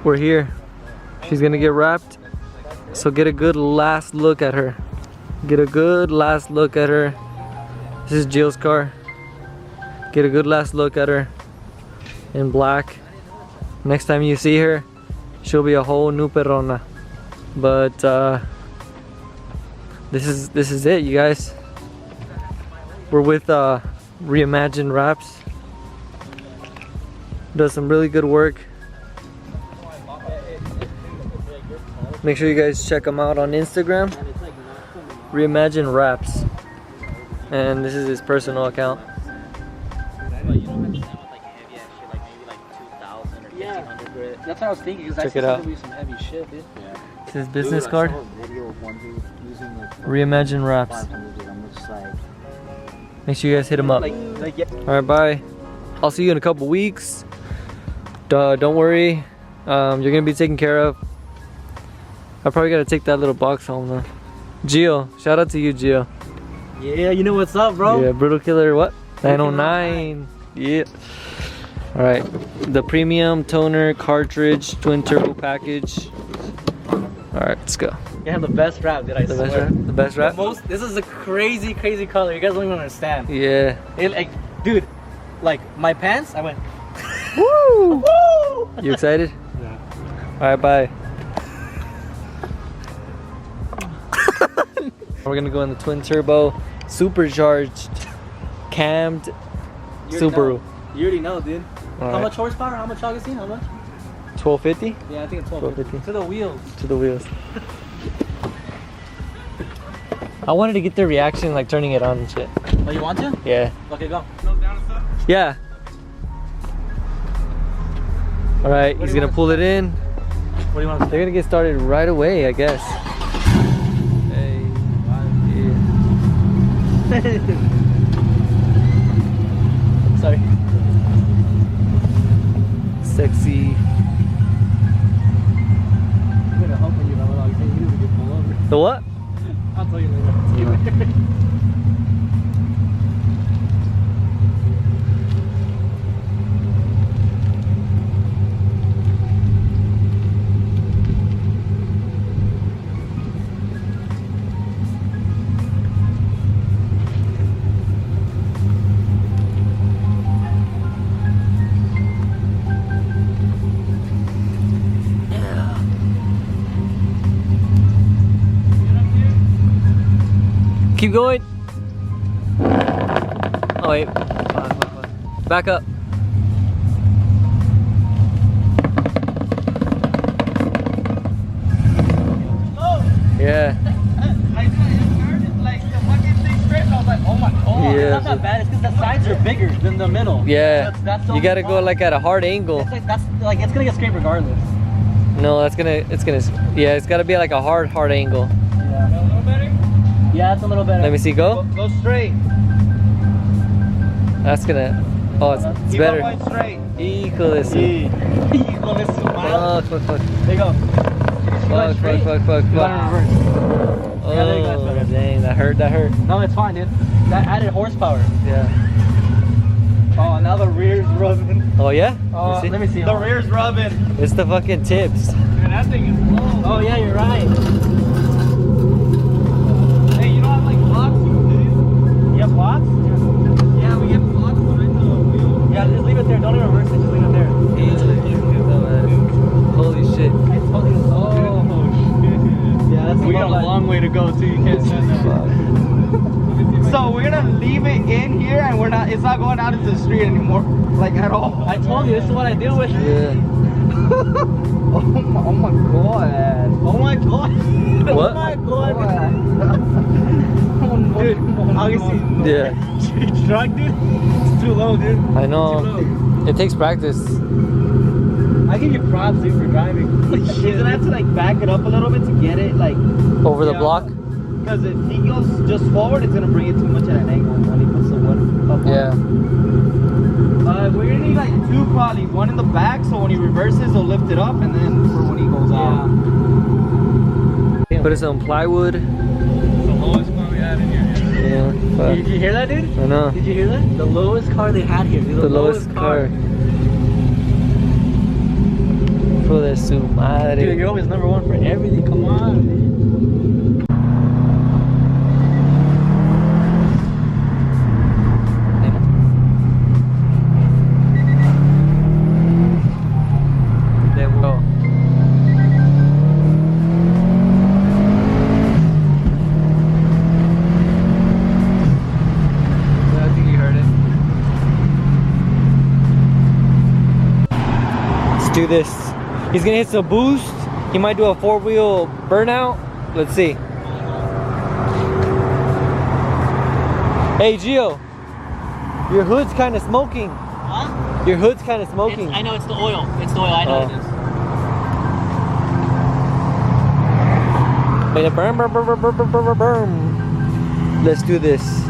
we're here. She's gonna get wrapped. So get a good last look at her. Get a good last look at her. This is Jill's car. Get a good last look at her in black. Next time you see her, she'll be a whole new perrona. But this is it, you guys. We're with Reimagined Wraps. Does some really good work. Make sure you guys check them out on Instagram. Reimagined Wraps. And this is his personal account. That's what I was thinking. Check it out. Some heavy shit, dude. This is his business card. Reimagined Wraps. Make sure you guys hit him up. Alright, bye. I'll see you in a couple weeks. Don't worry. You're gonna be taken care of. I probably gotta take that little box home though. Gio, shout out to you, Gio. Yeah, you know what's up, bro? Yeah, Brutal Killer, what? 909. Yeah. Alright, the premium toner cartridge twin turbo package. Alright, let's go. You have the best wrap, dude, I swear. The best wrap? This is a crazy color. You guys don't even understand. Yeah. Dude, like my pants, I went. Woo! Woo! You excited? Yeah. Alright, bye. We're gonna go in the twin turbo, supercharged, cammed Subaru. You already know, dude. All How right. much horsepower? How much Augustine? How much? 1250 Yeah, I think it's 1250. To the wheels. to the wheels. I wanted to get their reaction, like turning it on and shit. Oh, you want to? Yeah. Okay, go. Yeah. All right, he's gonna pull it in. What do you want to They're gonna get started right away, I guess. Hey, yeah. Sorry. Sexy. I'm gonna help when you run along. You need to get pulled over. The what? I'll tell you later. Keep going. Oh wait. Back up. Yeah. I started like the fucking thing straight. I was like, oh my god. Yeah. It's not that bad. It's because the sides are bigger than the middle. Yeah. That's the You only gotta go problem. like at a hard angle. It's like it's gonna get scraped regardless. No, it's gotta be like a hard angle. Yeah. A little better? Yeah, it's a little better. Let me see, go. Go straight. That's gonna, oh, it's Keep better. on going straight. Hijo de su. Hijo de su madre. Fuck. There you go. Fuck. You gotta reverse. Oh, Yeah, there you go, it's better. dang, that hurt. No, it's fine, dude. That added horsepower. Yeah. Oh, now the rear's rubbing. Oh yeah? Oh, You see? let me see. The rear's rubbing. It's the fucking tips. Man, that thing is low. Oh yeah, you're right. Hey, you don't have like blocks, do you? You have blocks? Yeah, we get blocks behind the wheel. Yeah, just leave it there. Don't even reverse it. Just leave it there. Holy shit. I told you. Oh shit. Yeah, that's We got a long way to go too. You can't send that. So we're gonna leave it in here, and it's not going out into the street anymore, like at all. I told you, this is what I deal with. Yeah. Oh my god. Oh my god. What? Oh my god. Oh no. Dude, obviously. Yeah. Truck, dude. It's too low, dude. I know. It takes practice. I give you props, dude, for driving. He's gonna have to like back it up a little bit to get it like, Over the Yeah. block? because if he goes just forward, it's gonna bring it too much at an angle when he puts the wood up. Yeah. We're gonna need like two probably, one in the back so when he reverses he'll lift it up, and then for when he goes out. Put it on plywood. The lowest one we had in here. Yeah. Did you hear that, dude? I know. Did you hear that? The lowest car they had here, dude. The lowest car. For this. de su madre. Dude, you're always number one for everything. Come on. There we go. I think you heard it. Let's do this. He's gonna hit some boost. He might do a 4-wheel burnout. Let's see. Hey Gio, your hood's kind of smoking. Huh? Your hood's kind of smoking. I know it's the oil. It's the oil. I know Oh. it is. Made a burn, burn, burn, burn, burn, burn, burn, burn. Let's do this.